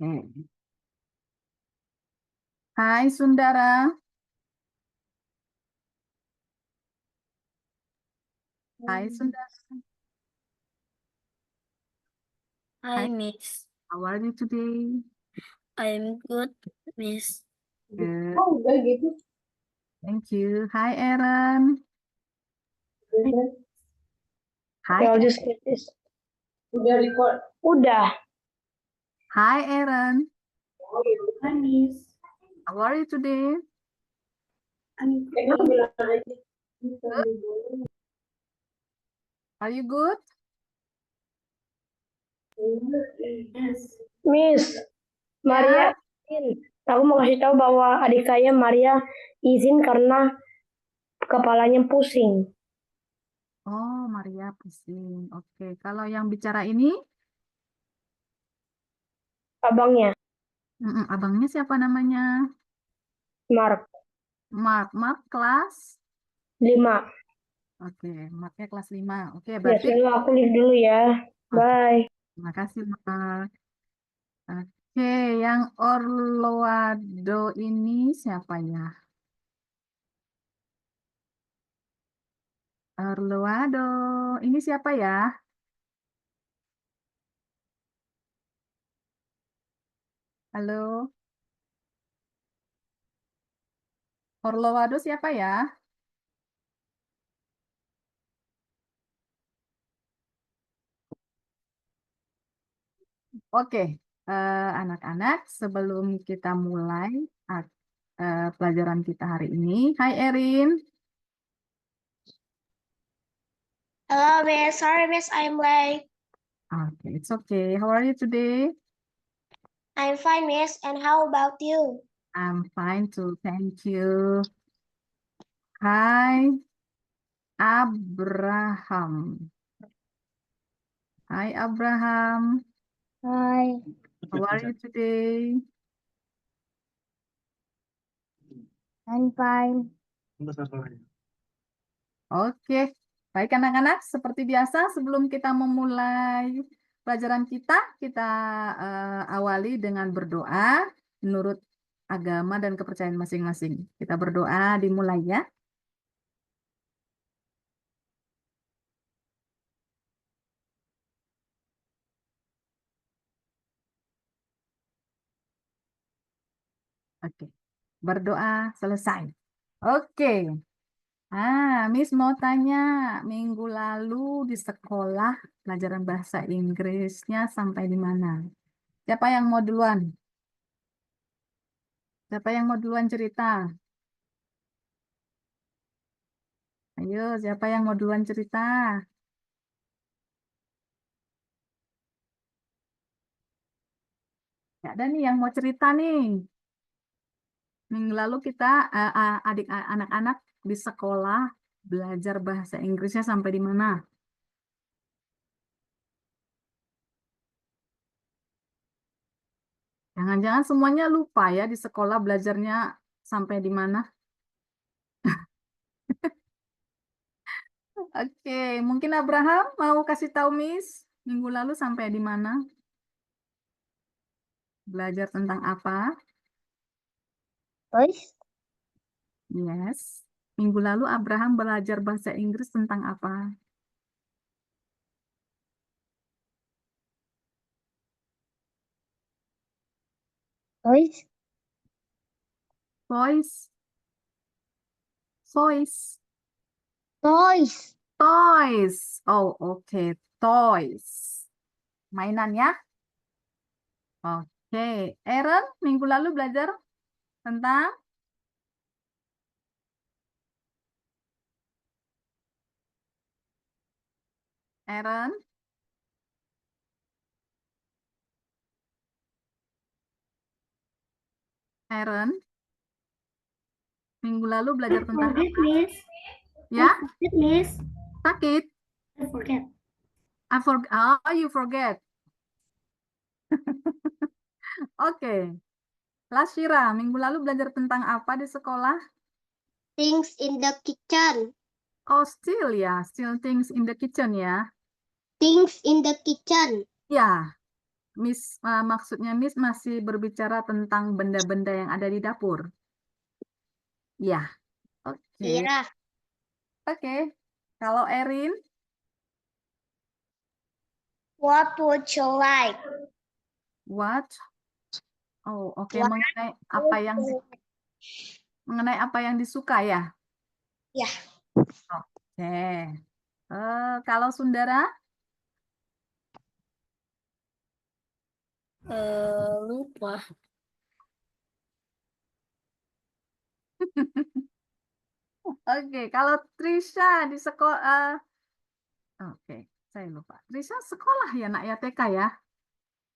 Oke. Hai Sundara. Hai Sundara. Hi, Miss. How are you today? I'm good, Miss. Good. Oh, udah gitu. Thank you. Hi Aaron. Hi. I'll just get this. Udah record. Udah. Hi Aaron. Hi, Miss. How are you today? Are you good? Miss, Maria, aku mau kasih tahu bahwa adik saya Maria izin karena kepalanya pusing. Oh, Maria pusing. Oke, kalau yang bicara ini, Abangnya, abangnya siapa namanya? Mark, Mark. Mark kelas? 5. Oke, Marknya kelas 5. Oke, Ya, berarti selalu aku live dulu ya. Oke, Bye. terima kasih Mark. Oke, yang Orloado ini siapa ya? Orloado, ini siapa ya? Halo, Orloado siapa ya? Oke, anak-anak, sebelum kita mulai pelajaran kita hari ini, Hai Erin. Hello, Miss. Sorry, Miss, I'm late. Oke, it's okay. How are you today? I'm fine, Miss. And how about you? I'm fine too, thank you. Hai Abraham. Hai Abraham. Hi. How are you today? I'm fine. Oke, baik anak-anak, seperti biasa sebelum kita memulai pelajaran kita awali dengan berdoa menurut agama dan kepercayaan masing-masing. Kita berdoa, dimulai ya. Oke, berdoa selesai. Oke, Miss mau tanya, minggu lalu di sekolah pelajaran bahasa Inggrisnya sampai di mana? Siapa yang mau duluan? Siapa yang mau duluan cerita? Ayo, siapa yang mau duluan cerita? Ya ada nih yang mau cerita nih. Minggu lalu kita anak-anak di sekolah belajar bahasa Inggrisnya sampai di mana? Jangan-jangan semuanya lupa ya di sekolah belajarnya sampai di mana? Oke, mungkin Abraham mau kasih tahu Miss minggu lalu sampai di mana? Belajar tentang apa? Voice? Yes. Minggu lalu Abraham belajar bahasa Inggris tentang apa? Voice? Voice. Voice. Voice. Toys. Oh, oke. Toys. Mainan ya? Oke. Aaron, minggu lalu belajar tentang Aaron. Aaron, minggu lalu belajar tentang apa? Miss. Ya, Miss. sakit. I forget. Oh, you forget. Oke. Lashira, minggu lalu belajar tentang apa di sekolah? Things in the kitchen. Oh, still ya, still things in the kitchen ya. Things in the kitchen. Ya, Miss, maksudnya Miss masih berbicara tentang benda-benda yang ada di dapur. Ya, oke. Iya. Oke. Kalau Erin, What would you like? what? Oh, oke. What Mengenai apa yang disuka ya? Ya. Oke. Kalau Sundara, Lupa. oke. Kalau Trisha di sekolah, oke, saya lupa. Trisha sekolah ya, nak ya TK ya?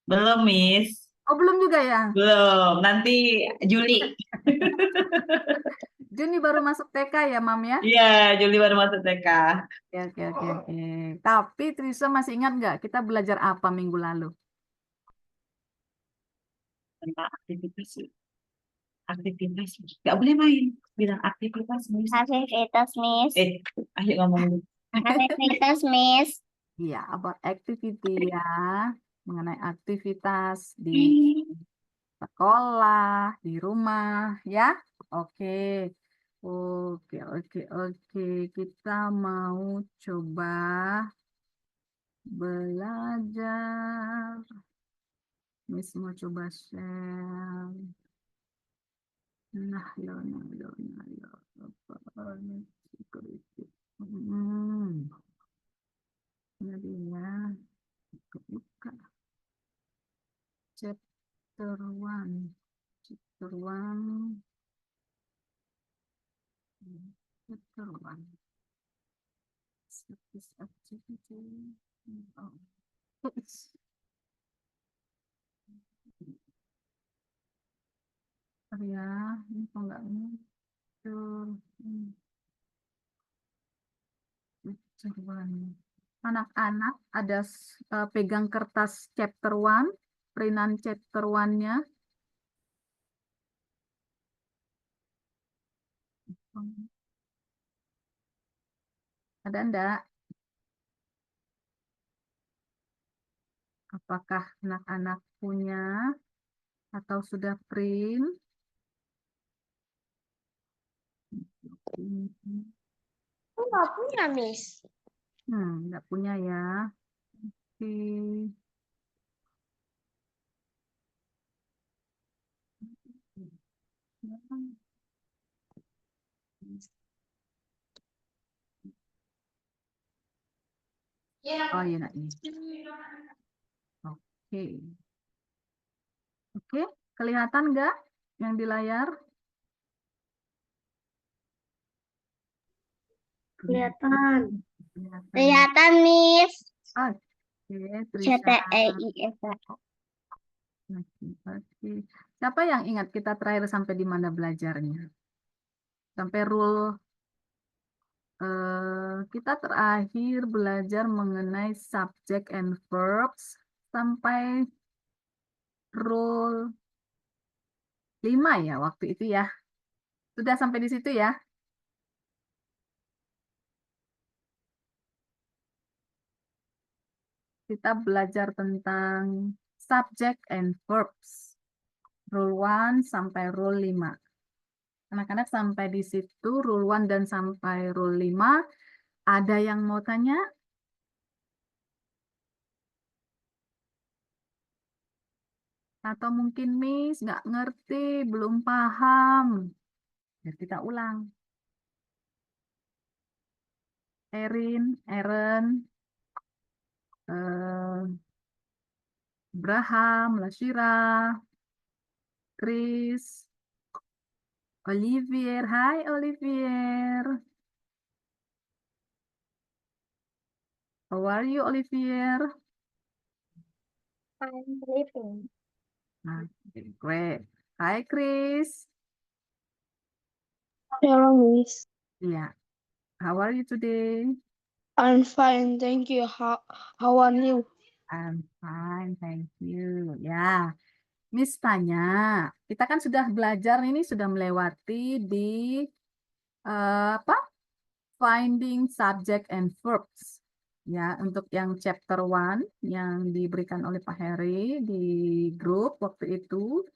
Belum, Miss. Oh, belum juga ya? Belum. Nanti Juli. Juni baru masuk TK ya, Mam ya? Iya, Juli baru masuk TK. Oke, oke, oke, oke. Tapi Trisha masih ingat nggak kita belajar apa minggu lalu? Tentang aktivitas. Aktivitas. Nggak boleh main. Bilang aktivitas, Miss. Aktivitas, Miss. Ayo ngomong dulu. Aktivitas, Miss. Iya, about activity ya. Mengenai aktivitas di sekolah, di rumah, ya. Oke. Oke, oke, oke. Kita mau coba belajar. Miss mau coba share. Nah, ya. Ini dia. Buka. Chapter 1. Chapter 1. Chapter 1. Service activity. Oh. Ya, ini kok nggak muncul. Anak-anak ada pegang kertas chapter 1, perintan chapter 1-nya. Ada enggak? Apakah anak-anak punya atau sudah print? Aku nggak punya, Miss. Enggak punya ya. Oke. Oh iya, nak ini. Oke. Oke, kelihatan nggak yang di layar? Kelihatan. Kelihatan, Miss. Oke, Trisha. CTEIFA. Oke. Siapa yang ingat kita terakhir sampai di mana belajarnya? Sampai rule kita terakhir belajar mengenai subject and verbs sampai rule 5 ya waktu itu ya. Sudah sampai di situ ya? Kita belajar tentang subject and verbs. Rule 1 sampai rule 5. Anak-anak sampai di situ, rule 1 dan sampai rule 5. Ada yang mau tanya? Atau mungkin Miss nggak ngerti, belum paham. Biar kita ulang. Eren, Abraham, Lashira, Chris, Olivier. Hai Olivier. How are you, Olivier? I'm sleeping. Okay, great. Hi, Chris. Hello, Miss. Yeah. How are you today? I'm fine, thank you. How are you? I'm fine, thank you. Ya, Miss tanya, kita kan sudah belajar ini sudah melewati di apa? Finding subject and verbs. Ya, untuk yang chapter 1 yang diberikan oleh Pak Heri di grup waktu itu,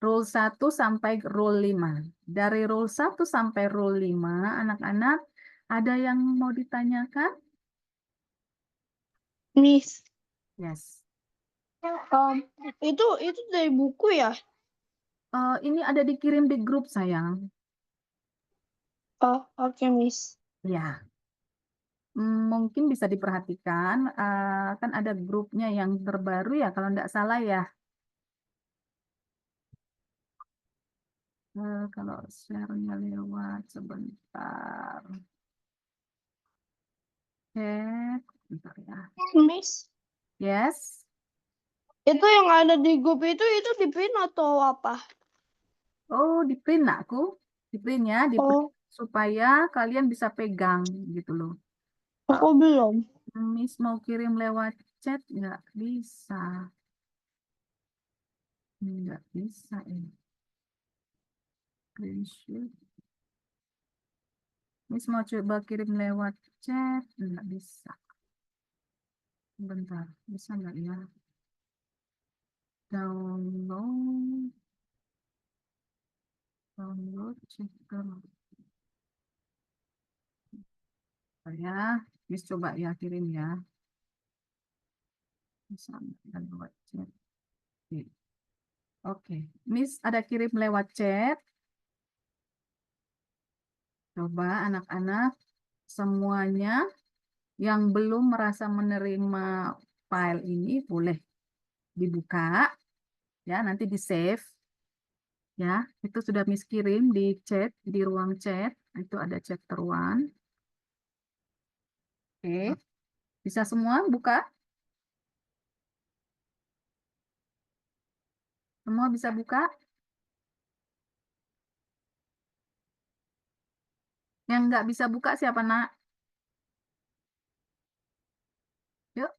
rule 1 sampai rule 5. Dari rule 1 sampai rule 5, anak-anak ada yang mau ditanyakan? Miss, Yes. itu dari buku ya? Ini ada dikirim di grup, sayang. Oh, oke, Miss. Ya. Mungkin bisa diperhatikan, kan ada grupnya yang terbaru ya, kalau tidak salah ya. Kalau share-nya lewat sebentar. Bentar ya. Miss, Yes. itu yang ada di grup itu di print atau apa? Oh, di print aku. Di print ya, di print Oh, supaya kalian bisa pegang gitu loh. aku belum. Miss mau kirim lewat chat nggak bisa. Nggak bisa ini. Screenshot. Miss mau coba kirim lewat chat nggak bisa. Bentar, bisa nggak ya? Download. Download chapter. Ya, Miss coba ya kirim ya. Bisa nggak lewat chat? Oke, Miss ada kirim lewat chat. Coba anak-anak semuanya yang belum merasa menerima file ini boleh dibuka ya, nanti di save ya. Itu sudah Miss kirim di chat, di ruang chat. Itu ada chapter 1. Oke. Bisa semua buka? Semua bisa buka? Yang nggak bisa buka siapa, nak? Yuk.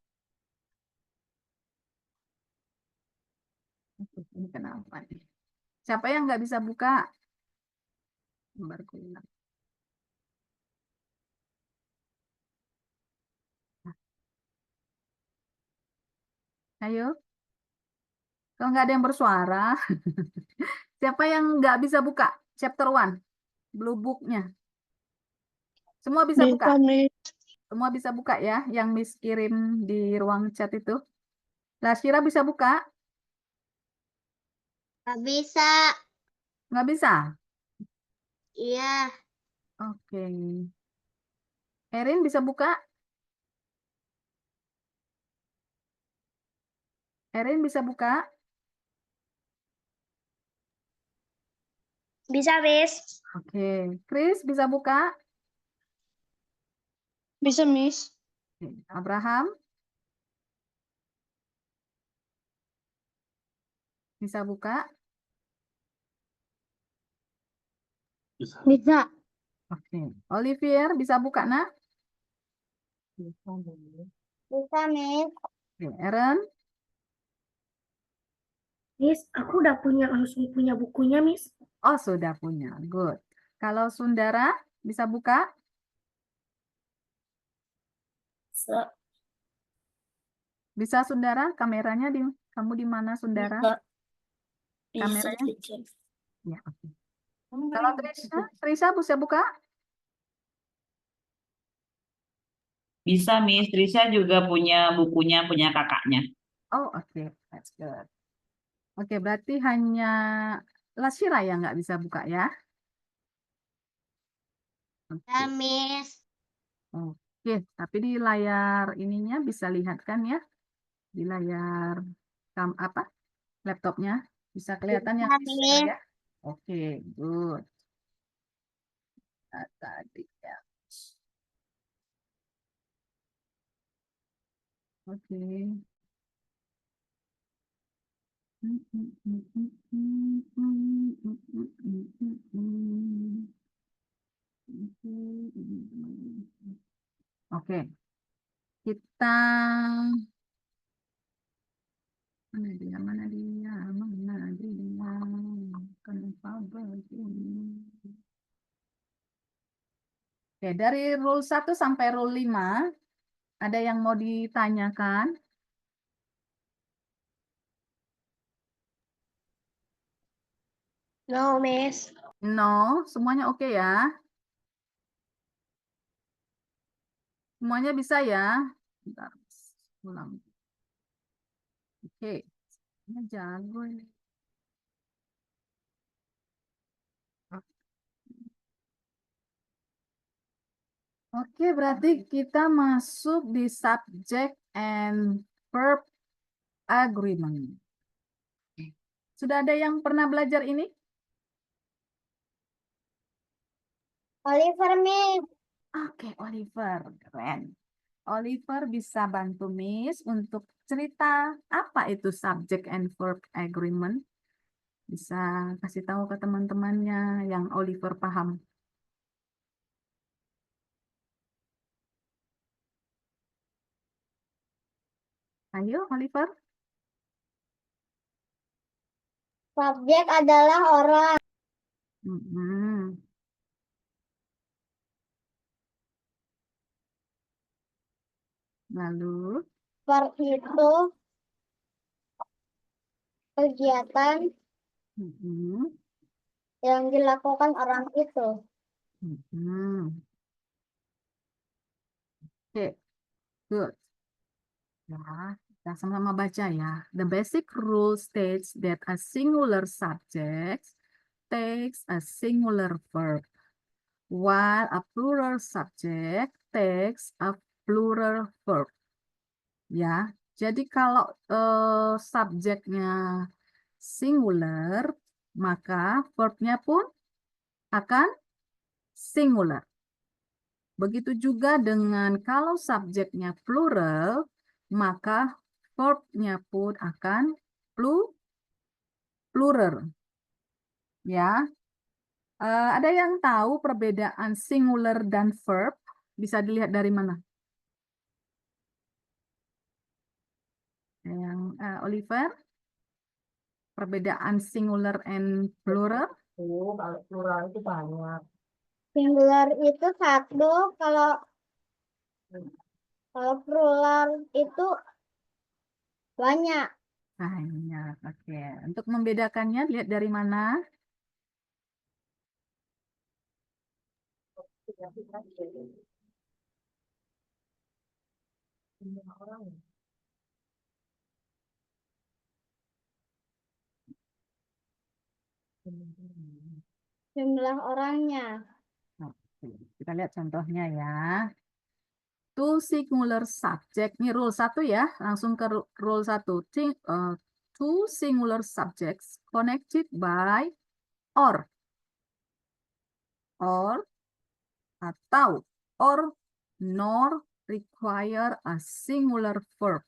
Ini kenapa nih? Siapa yang nggak bisa buka? Gambarku hilang. Ayo. Kalau nggak ada yang bersuara, siapa yang nggak bisa buka chapter 1? Blue book-nya. Semua bisa buka? Bisa, Miss. Semua bisa buka ya, yang Miss kirim di ruang chat itu. Lasira bisa buka? Nggak bisa. Nggak bisa? Iya. Oke. Erin bisa buka? Erin bisa buka? Bisa, Miss. Oke. Chris bisa buka? Bisa, Miss. Oke. Abraham bisa buka? Bisa. Oke. Olivier bisa buka, nak? Bisa, Miss. Oke. Aaron? Miss, aku udah langsung punya bukunya, Miss. Oh, sudah punya. Good. Kalau Sundara bisa buka? Bisa Sundara? Kameranya di kamu di mana Sundara? Kameranya? Ya, oke. Kalau Trisha bisa buka? Bisa, Miss. Trisha juga punya bukunya, punya kakaknya. Oh, oke. That's good. Oke, berarti hanya Lasira yang nggak bisa buka ya? Oke. Ya, Miss. Oke, tapi di layar ininya bisa lihat kan ya? Di layar apa? Laptopnya bisa kelihatan yang Bisa, share Miss. ya? Oke, good. Nah, tadi ya. Oke. Oke, kita mana dia, mana dia, mana dia, kenapa begini? Oke, dari rule 1 sampai rule 5, Ada yang mau ditanyakan? No, Miss. No, semuanya oke ya? Semuanya bisa ya? Bentar, ulang. Oke, ini jago ini. Oke, berarti kita masuk di subject and verb agreement. Sudah ada yang pernah belajar ini? Oliver, Miss. Oke, Oliver, keren. Oliver bisa bantu Miss untuk cerita apa itu subject and verb agreement. Bisa kasih tahu ke teman-temannya yang Oliver paham. Ayo, Oliver. Subjek adalah orang. Mm-mm. Lalu, Verb itu kegiatan mm-mm. yang dilakukan orang itu. Mm-mm. Oke, good. Ya, kita sama-sama baca ya. The basic rule states that a singular subject takes a singular verb, while a plural subject takes a plural verb. Ya, jadi kalau subjeknya singular, maka verbnya pun akan singular. Begitu juga dengan kalau subjeknya plural, maka verbnya pun akan plural. Ya, ada yang tahu perbedaan singular dan verb? Bisa dilihat dari mana? Yang Oliver, perbedaan singular and plural? Kalau plural itu banyak. Singular itu satu, kalau plural itu banyak. Banyak, oke. Untuk membedakannya, lihat dari mana? Jumlah orangnya. Oke, kita lihat contohnya ya. Two singular subject. Ini rule 1 ya. Langsung ke rule 1. Two singular subjects connected by or. Or atau or nor require a singular verb.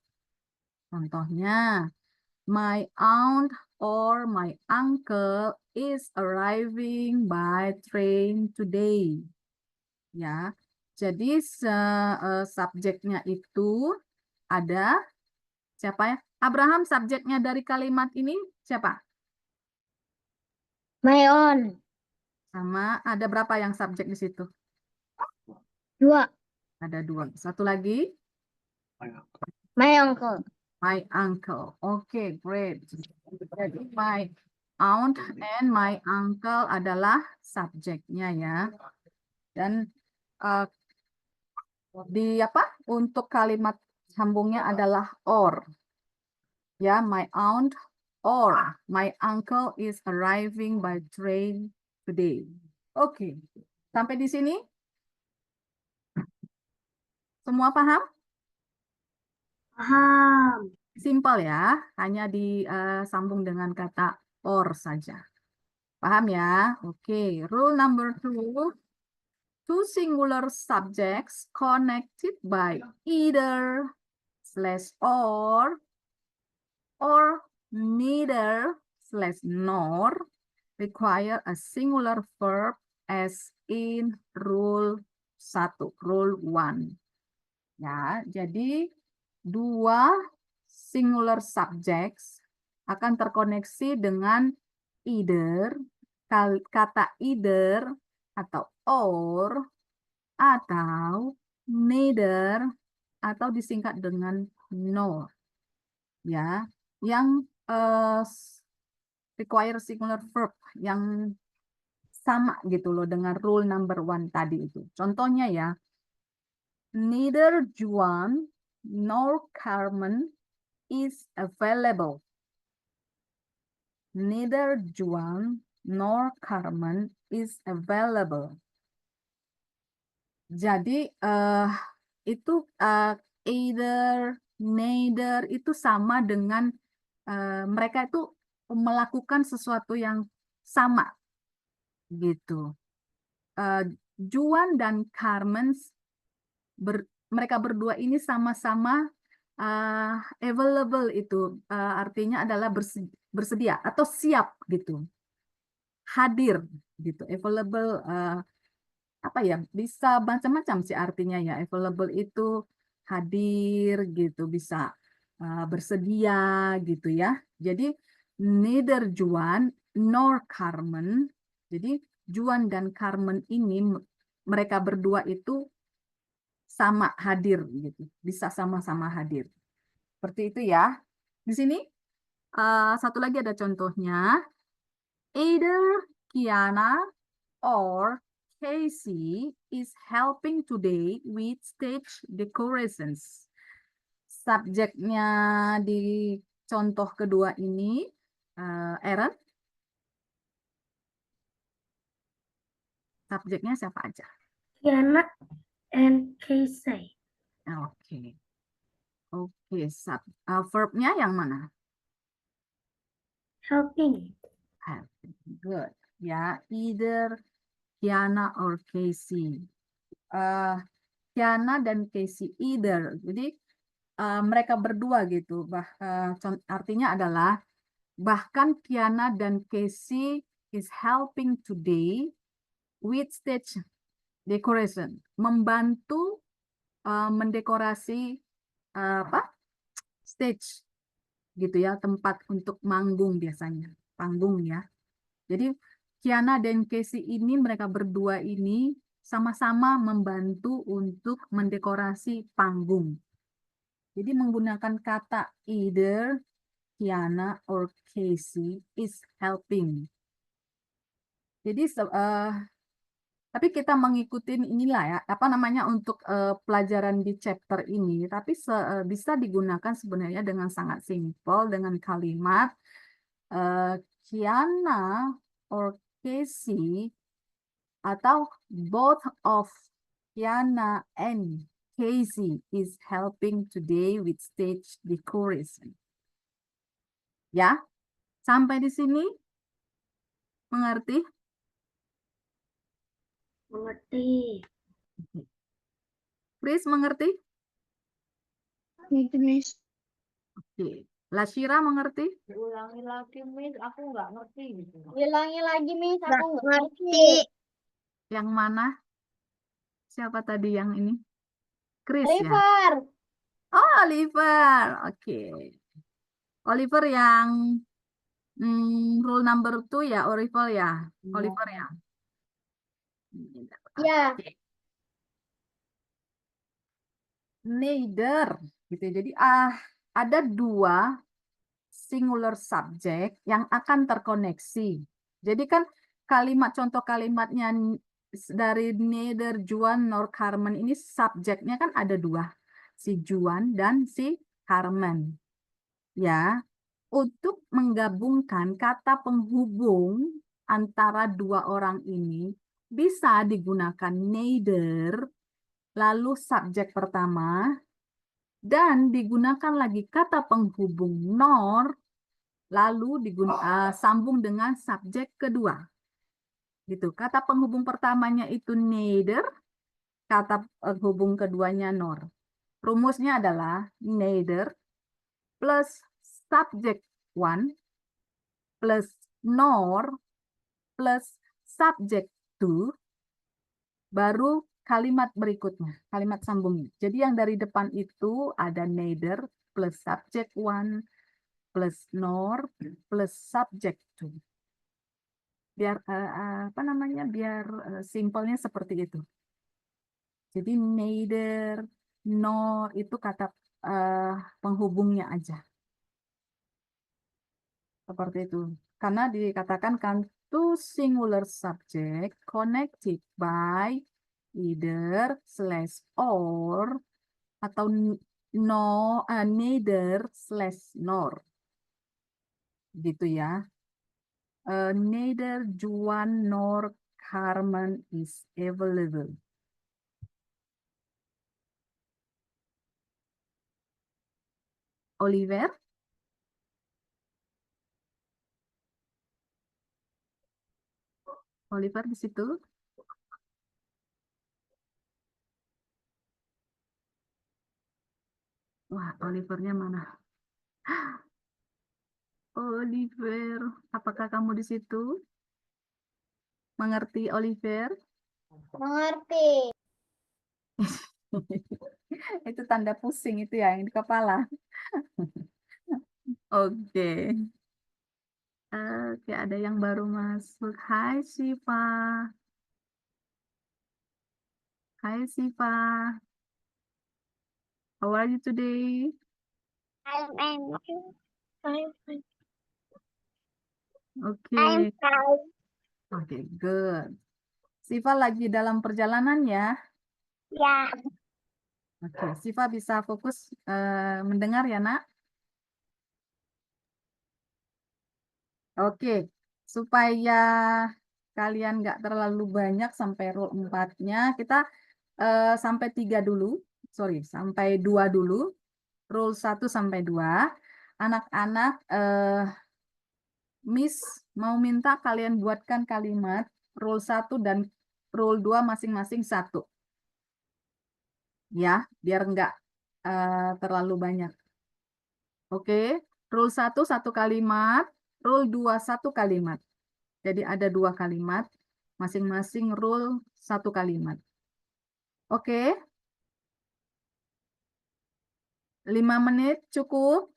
Contohnya, my aunt or my uncle is arriving by train today. Ya, jadi subjeknya itu ada siapa ya? Abraham, subjeknya dari kalimat ini siapa? My own. Sama ada berapa yang subjek di situ? 2. Ada 2. Satu lagi, My uncle. my uncle. Oke, great. Jadi my aunt and my uncle adalah subjeknya ya. Dan di apa? Untuk kalimat sambungnya adalah or. Ya, my aunt or my uncle is arriving by train today. Oke, sampai di sini semua paham? Paham. Simpel ya, hanya disambung dengan kata or saja. Paham ya? Oke, rule number 2. Two singular subjects connected by either slash or neither slash nor require a singular verb as in rule 1, rule 1. Ya, jadi dua singular subjects akan terkoneksi dengan either, kata either atau or atau neither atau disingkat dengan nor. Ya, yang require singular verb yang sama gitu loh dengan rule number 1 tadi itu. Contohnya ya, neither Juan nor Carmen is available. Neither Juan nor Carmen is available. Jadi itu either, neither itu sama dengan mereka itu melakukan sesuatu yang sama gitu. Juan dan Carmen mereka berdua ini sama-sama available itu artinya adalah bersedia atau siap gitu, hadir gitu. Available apa ya, bisa macam-macam sih artinya ya. Available itu hadir gitu, bisa bersedia gitu ya. Jadi neither Juan nor Carmen. Jadi Juan dan Carmen ini mereka berdua itu sama hadir gitu, bisa sama-sama hadir. Seperti itu ya. Di sini satu lagi ada contohnya. Either Kiana or Casey is helping today with stage decorations. Subjeknya di contoh kedua ini, Aaron, subjeknya siapa aja? Kiana and Casey. Oke. Oke, verbnya yang mana? Helping. Helping. Good. Ya, either Kiana or Casey. Kiana dan Casey either. Jadi mereka berdua gitu. Artinya adalah bahkan Kiana dan Casey is helping today with stage decoration, membantu mendekorasi apa? Stage gitu ya, tempat untuk manggung biasanya, panggung ya. Jadi Kiana dan Casey ini mereka berdua ini sama-sama membantu untuk mendekorasi panggung. Jadi menggunakan kata either Kiana or Casey is helping. Jadi tapi kita mengikuti inilah ya, apa namanya, untuk pelajaran di chapter ini, tapi bisa digunakan sebenarnya dengan sangat simpel dengan kalimat Kiana or Casey atau both of Kiana and Casey is helping today with stage decoration. Ya, sampai di sini mengerti? Mengerti. Chris mengerti? Gitu, Miss. Oke. Lashira mengerti? Diulangi lagi, Miss. Aku nggak ngerti gitu. Ulangi lagi, Miss. Nggak Aku nggak ngerti. Yang mana? Siapa tadi yang ini? Chris ya? Oliver. Oh, Oliver. Oke. Oliver yang rule number 2 ya, Oliver ya? Oliver ya? Ya. Neither gitu ya. Jadi ada 2 singular subject yang akan terkoneksi. Jadi kan contoh kalimatnya dari neither Juan nor Carmen ini subjeknya kan ada 2, si Juan dan si Carmen. Ya, untuk menggabungkan kata penghubung antara 2 orang ini bisa digunakan neither, lalu subjek pertama, dan digunakan lagi kata penghubung nor, lalu sambung dengan subjek kedua. Gitu. Kata penghubung pertamanya itu neither, kata penghubung keduanya nor. Rumusnya adalah neither plus subject 1 plus nor plus subject 2 baru kalimat berikutnya, kalimat sambungnya. Jadi yang dari depan itu ada neither plus subject 1 plus nor plus subject 2. Biar apa namanya? Biar simpelnya seperti itu. Jadi neither no itu kata penghubungnya aja. Seperti itu. Karena dikatakan kan two singular subject connected by either slash or atau neither slash nor. Gitu ya. Neither Juan nor Carmen is available. Oliver? Oliver di situ? Wah, Olivernya mana? Oliver, apakah kamu di situ? Mengerti, Oliver? Mengerti. Itu tanda pusing itu ya, yang di kepala. Oke. Oke, ada yang baru masuk. Hai, Siva. Hai, Siva. How are you today? I'm fine. Oke. I'm fine. Oke, good. Siva lagi dalam perjalanan ya. Ya. Oke, Siva bisa fokus mendengar ya, Nak? Oke, supaya kalian nggak terlalu banyak sampai rule 4-nya, kita sampai 3 dulu. Sorry, sampai 2 dulu. Rule 1 sampai 2. Anak-anak, Miss mau minta kalian buatkan kalimat rule 1 dan rule 2 masing-masing 1. Ya, biar nggak terlalu banyak. Oke, rule 1 1 kalimat, rule 2 1 kalimat. Jadi ada 2 kalimat, masing-masing rule 1 kalimat. Oke, 5 menit cukup?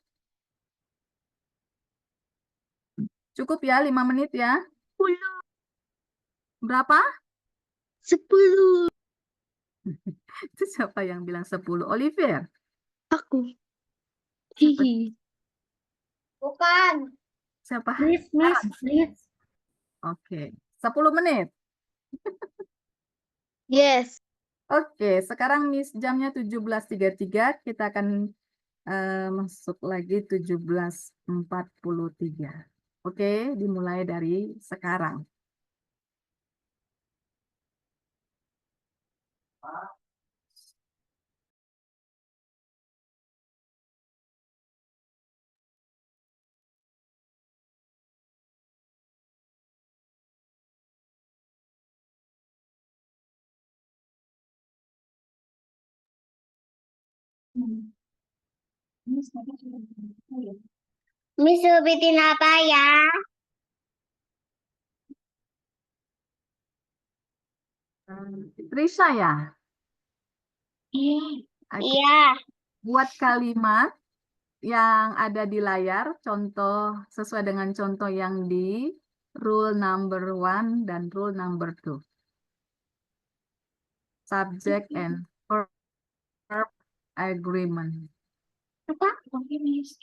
Cukup ya, 5 menit ya? 10. Berapa? 10. Itu siapa yang bilang 10? Oliver? Aku. Siapa? Hihi. Bukan. Siapa? Miss, please. Oke, 10 menit. Yes. Oke, sekarang Miss jamnya 17.33, kita akan masuk lagi 17.43. Oke, dimulai dari sekarang. Miss sebutin apa ya? Trisha ya? Oke, Iya. buat kalimat yang ada di layar, contoh sesuai dengan contoh yang di rule number 1 dan rule number 2. Subject and verb agreement. Apa? Oke, Miss.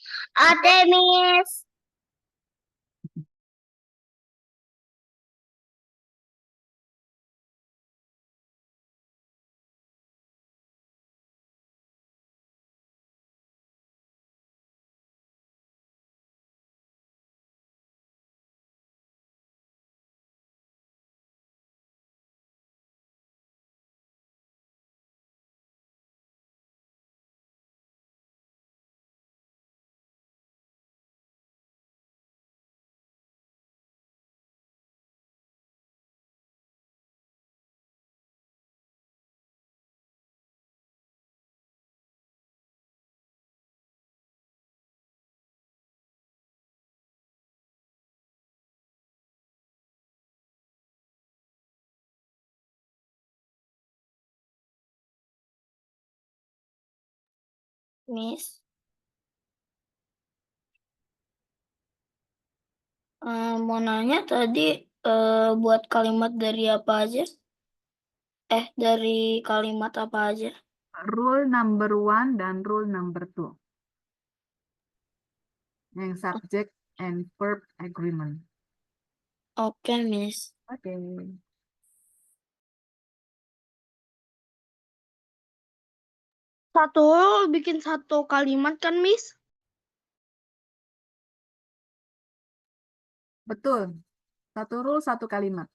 Miss. Mau nanya tadi buat kalimat dari apa aja? Dari kalimat apa aja? rule number 1 dan rule number 2. Yang subject and verb agreement. Oke, Miss. Oke. Satu bikin satu kalimat kan, Miss? Betul. Satu rule, satu kalimat.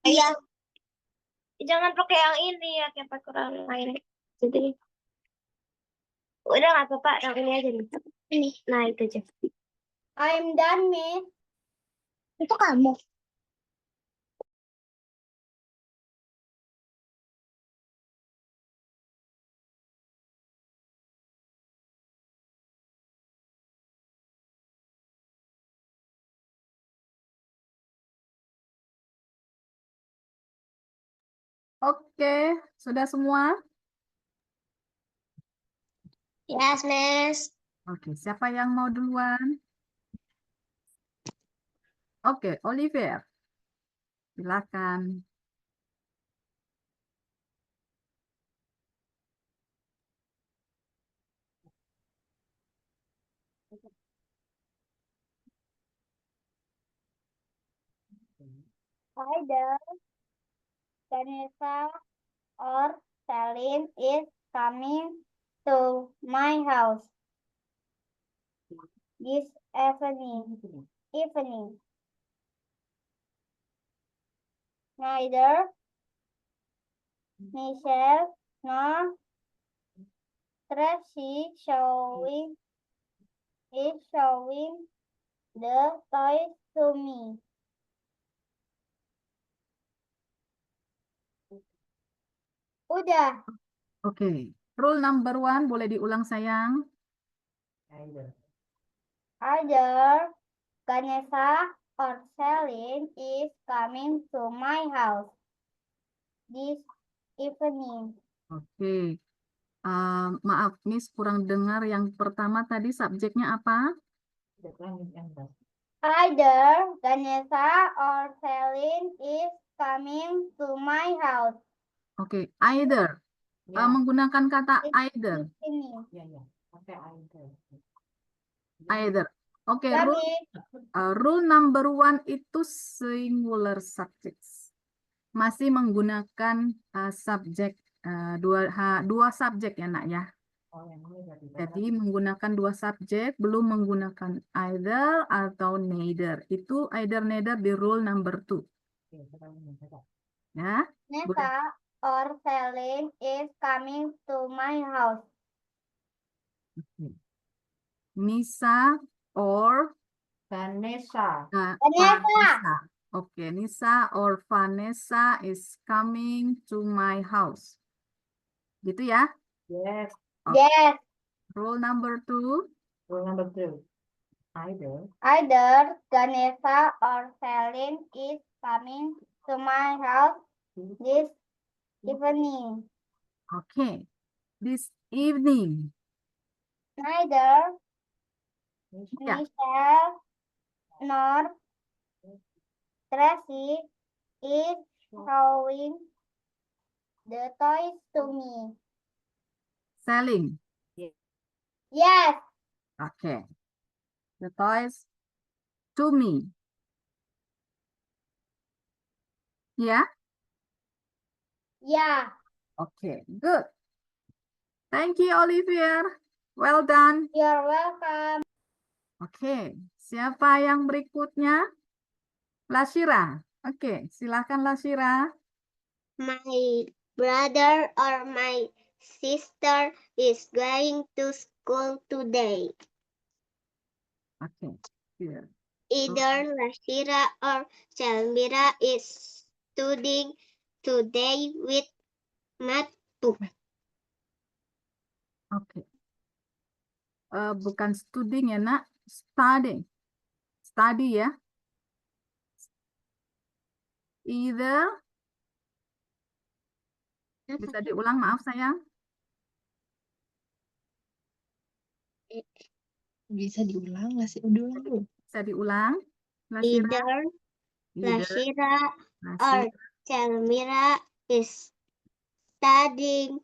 Iya. Jangan pakai yang ini ya, kayak pakai orang lain. Jadi udah nggak apa-apa, yang ini aja nih. Ini, nah itu aja. I'm done, Miss. Itu kamu. Oke, sudah semua? Yes, Miss. Oke, siapa yang mau duluan? Oke, Oliver. Silakan. Either Vanessa or Celine is coming to my house this evening. Neither Michelle nor Tracy is showing the toys to me. Udah. Oke, rule number 1 boleh diulang sayang. Either Vanessa or Celine is coming to my house this evening. Oke, maaf Miss kurang dengar yang pertama tadi subjeknya apa? Either Vanessa or Celine is coming to my house Oke, either. Menggunakan kata either. evening. Either. Oke, Jadi, rule number 1 itu singular subjects. Masih menggunakan subjek dua subjek ya nak ya. Jadi menggunakan dua subjek, belum menggunakan either atau neither. Itu either neither di rule number 2. Ya. Vanessa or Celine is coming to my house. Nisa or Vanessa. Vanessa. Oke, Nisa or Vanessa is coming to my house. Gitu ya. Yes. Yes. Rule number 2. Rule number 2. Either. Either Vanessa or Celine is coming to my house this evening. Oke. This evening. Neither Ya. Michelle nor Tracy is showing the toys to me. Selling. Yes. Oke. The toys to me. Ya. Yeah. Oke. Good. Thank you, Olivier. Well done. You're welcome. Oke. Siapa yang berikutnya? Lashira. Oke. Silakan Lashira. My brother or my sister is going to school today. Oke. Here. Either Lashira or Chalmira is studying today with math book. Oke. Bukan studying ya nak. Studying. Study ya. Either. Bisa diulang, maaf sayang. Bisa diulang nggak sih? Ulang dulu. Bisa diulang. Lashira. Either Either. Lashira Lashira. or Chalmira is studying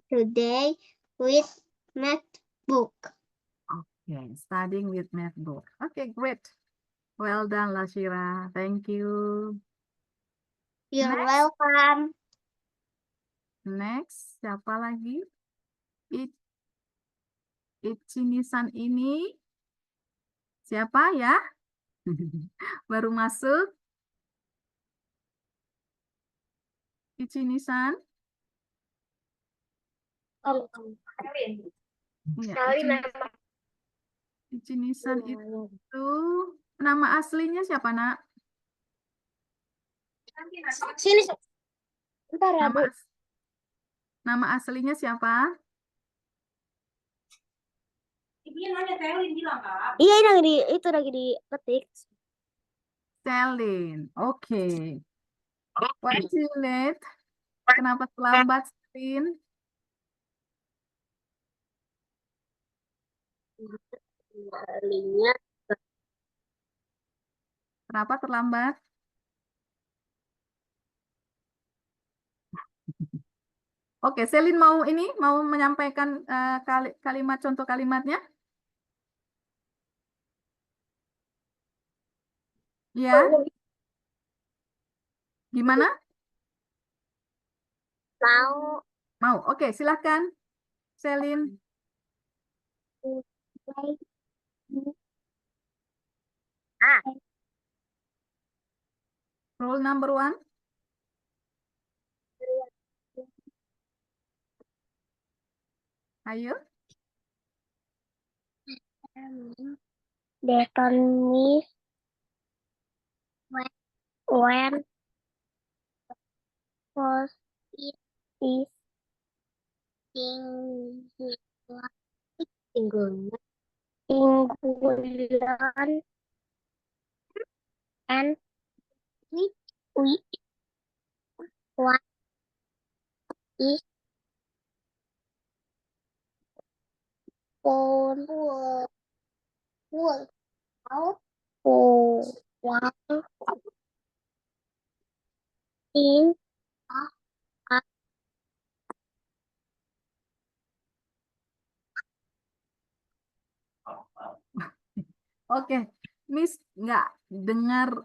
today with math book. Okay, studying with math book. Okay, great. Well done, Lashira. Thank you. You're Next. welcome. Next, siapa lagi? Ichinisan ini siapa ya? Baru masuk. Ichini-san. Iya, Ichini-san itu nama aslinya siapa, Nak? Sini. Bentar ya, Bu. Nama aslinya siapa? Iya, ini lagi dipetik. Selin. Oke. Why is you late? Kenapa terlambat, Selin? Kembalinya Kenapa terlambat? Oke, Selin mau menyampaikan kalimat contoh kalimatnya? Ya, gimana? mau Mau. Oke, silakan. Selin. Rule number 1. Ayo. Deton miss when was it is tinggulan and we what is for one in Oke, Miss nggak dengar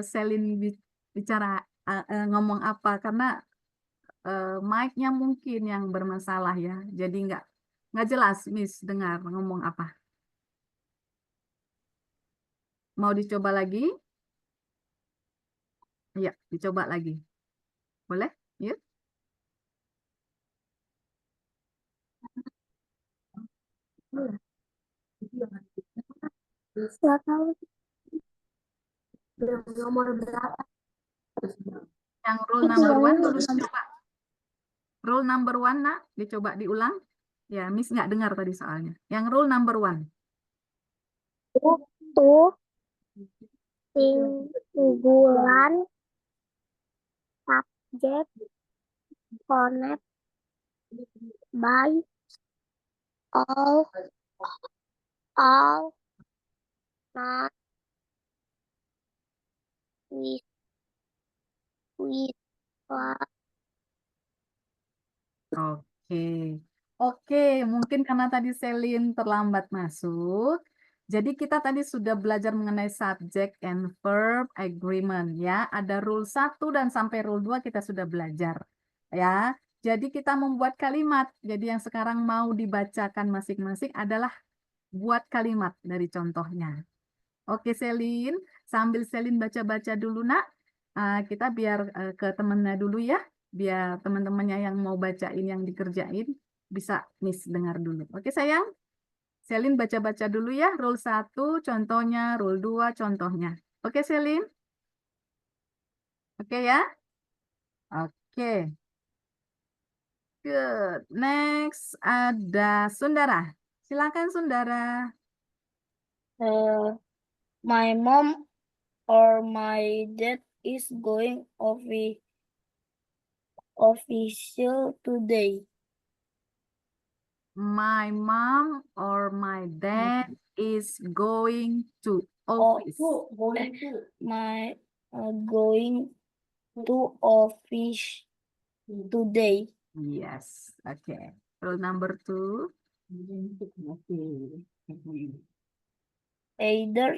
Selin bicara ngomong apa karena mic-nya mungkin yang bermasalah ya. Jadi nggak jelas Miss dengar ngomong apa. Mau dicoba lagi? Iya, dicoba lagi. Boleh? Yuk. nggak tahu nomor berapa. Yang rule number 1 dulu coba. Rule number 1, Nak, dicoba diulang. Ya, Miss nggak dengar tadi soalnya. Yang rule number 1. Itu tinggulan subject connect by all not with Oke, mungkin karena tadi Selin terlambat masuk. Jadi kita tadi sudah belajar mengenai subject and verb agreement ya. Ada rule 1 dan sampai rule 2 kita sudah belajar. Ya. Jadi kita membuat kalimat. Jadi yang sekarang mau dibacakan masing-masing adalah buat kalimat dari contohnya. Oke, Selin, sambil Selin baca-baca dulu, Nak. Kita biar ke temennya dulu ya, biar teman-temannya yang mau bacain yang dikerjain bisa Miss dengar dulu. Oke, sayang. Selin baca-baca dulu ya, rule 1 contohnya, rule 2 contohnya. Oke, Selin? Oke ya? Oke. Good. Next ada Sundara. Silakan Sundara. My mom or my dad is going official today. My mom or my dad is going to office. My going to office today. Yes. Okay. Rule number 2. Either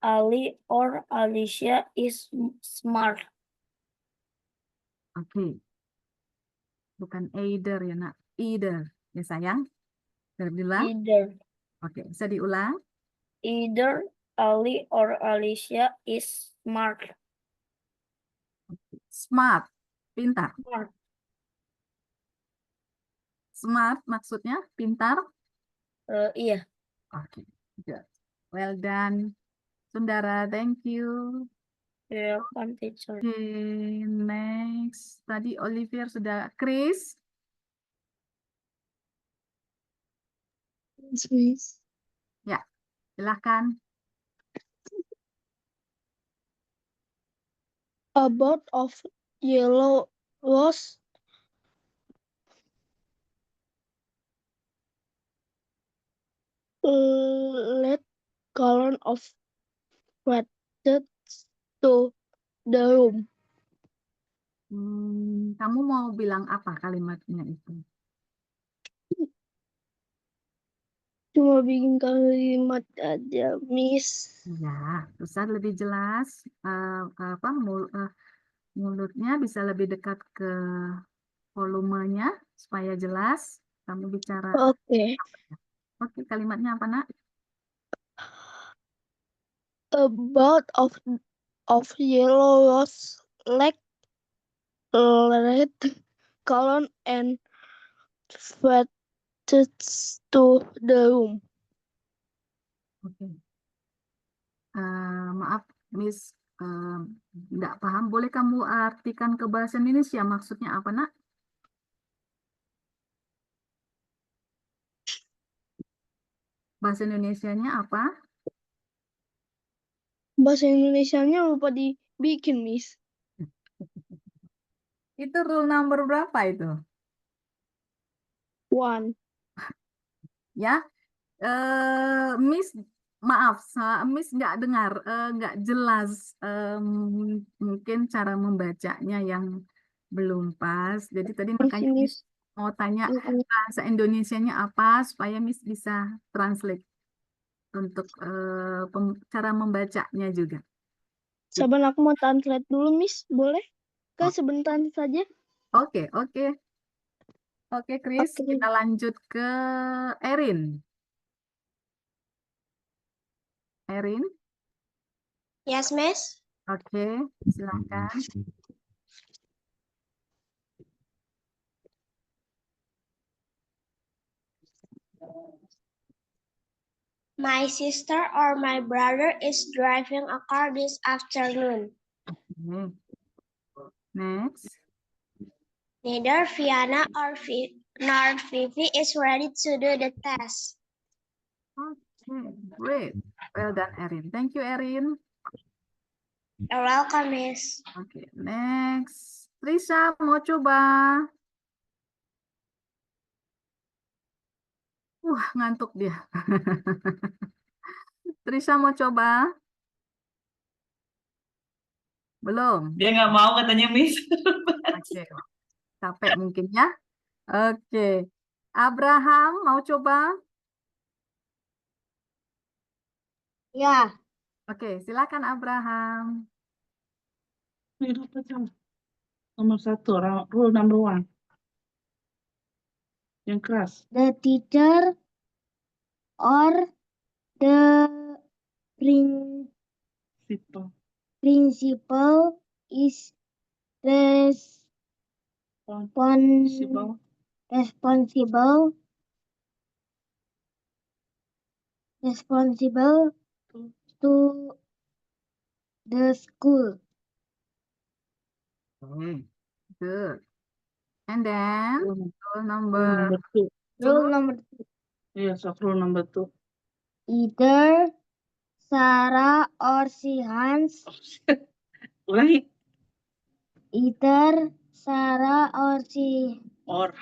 Ali or Alicia is smart. Oke. Bukan either ya, Nak. Either. Ya, sayang. Bisa diulang? Either Oke, bisa diulang. Ali or Alicia is smart. Smart. Pintar. Smart maksudnya pintar. Iya. Oke, good. Well done. Sundara, thank you. Welcome, teacher. Oke, next. Tadi Olivier sudah. Chris. Miss. Ya, silakan. A boat of yellow was let gallon of water to the room. Kamu mau bilang apa kalimatnya itu? Cuma bikin kalimat aja, Miss. Ya, susah lebih jelas. Mulutnya bisa lebih dekat ke volumenya supaya jelas. Kamu bicara. Oke. Oke, kalimatnya apa, Nak? A boat of yellow was let gallon and water to the room. Oke. Maaf, Miss, nggak paham. Boleh kamu artikan ke bahasa Indonesia? Maksudnya apa, Nak? Bahasa Indonesianya apa? Bahasa Indonesianya lupa dibikin, Miss. Itu rule number berapa itu? 1. Ya, Miss, maaf, Miss nggak dengar, nggak jelas. Mungkin cara membacanya yang belum pas. Jadi tadi makanya Miss Miss. mau tanya bahasa Indonesianya apa supaya Miss bisa translate untuk cara membacanya juga. Sabar, aku mau translate dulu, Miss. Boleh? Kak, sebentar saja. Oke, oke. Oke, Chris, Oke. kita lanjut ke Erin. Erin, Yes, Miss. oke, silakan. My sister or my brother is driving a car this afternoon. Oke. Next. Neither Fiona nor Vivi is ready to do the test. Okay, great. Well done, Erin. Thank you, Erin. You're welcome, Miss. Oke, next. Trisha, mau coba? Ngantuk dia. Trisha mau coba? Belum? Dia nggak mau katanya Miss. Oke, capek mungkin ya. Oke. Abraham, mau coba? Ya. Oke, silakan Abraham. Nomor 1, rule number 1. Yang keras. The teacher or the Simple. principal is Simple. responsible to the school. Good. And then, rule Rule number number 2. Rule number 2. Yes, rule number 2. Either Sarah or Hans. Ulangi. Either Sarah Or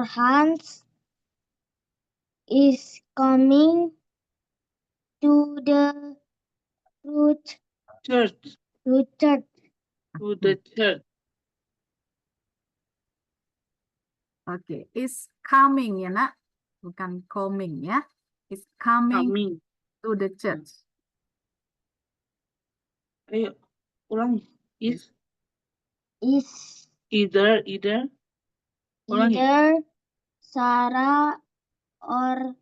Hans. is coming to the Church. church. To the church. Oke, is coming ya, Nak? Bukan coming ya. Is coming Coming. to the church. Ayo, ulangi. Is Either either. Ulangi. Sarah or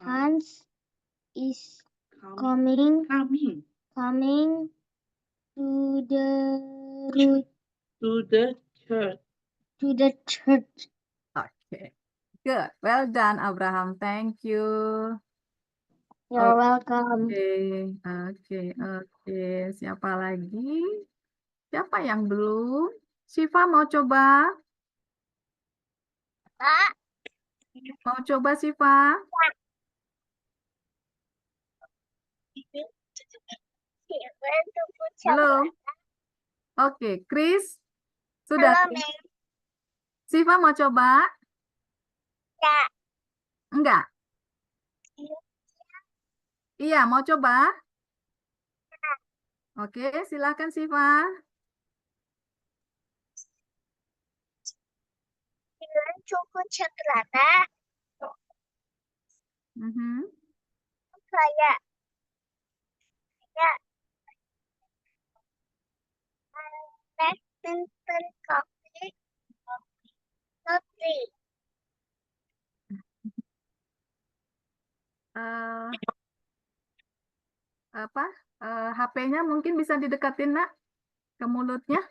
Hans is coming to the To the To the church. Oke. Good. Well done, Abraham. Thank you. You're welcome. Oke. Siapa lagi? Siapa yang belum? Siva mau coba? Kak. Mau coba Siva? Belum? Oke, Chris? Sudah. Halo, Mem. Siva mau coba? Ya. Enggak? Iya, mau coba? Oke, silakan Siva. Dengan cukup coklat. Mhm. Kayak Pimple coffee. Roti. Eh, apa? HP-nya mungkin bisa didekatin, Nak, ke mulutnya.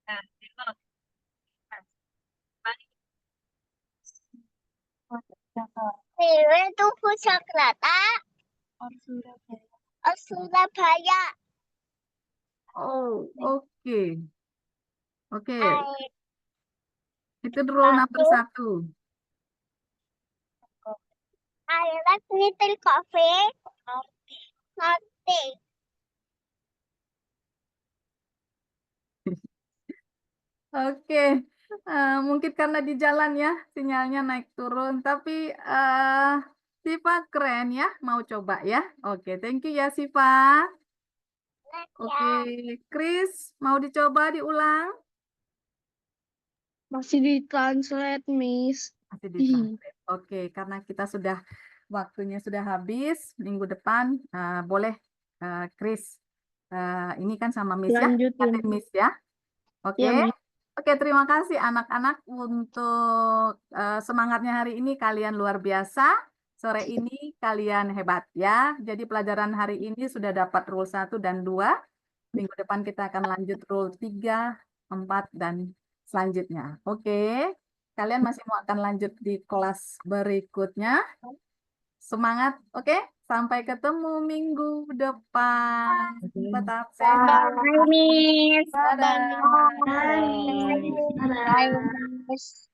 Nah, Dengan cukup coklat. Surabaya. Oh, oke. Oke, I itu rule number 1. like little coffee. Roti. Oke, mungkin karena di jalan ya sinyalnya naik turun, tapi Siva keren ya, mau coba ya. Oke, thank you ya Siva. Oke, Chris mau dicoba diulang? Masih ditranslate, Miss. Masih ditranslate. Oke, karena kita sudah waktunya sudah habis, minggu depan boleh Chris ini kan sama Miss ya, Lanjutin. ingatin Miss ya. Oke. Ya, Miss. Oke, terima kasih anak-anak untuk semangatnya hari ini. Kalian luar biasa. Sore ini kalian hebat ya. Jadi pelajaran hari ini sudah dapat rule 1 dan 2. Minggu depan kita akan lanjut rule 3, 4, dan selanjutnya. Oke. Kalian masih mau akan lanjut di kelas berikutnya. Semangat, oke? Sampai ketemu minggu depan. Tetap sehat. Bye, Miss. Dadah. Bye, Miss.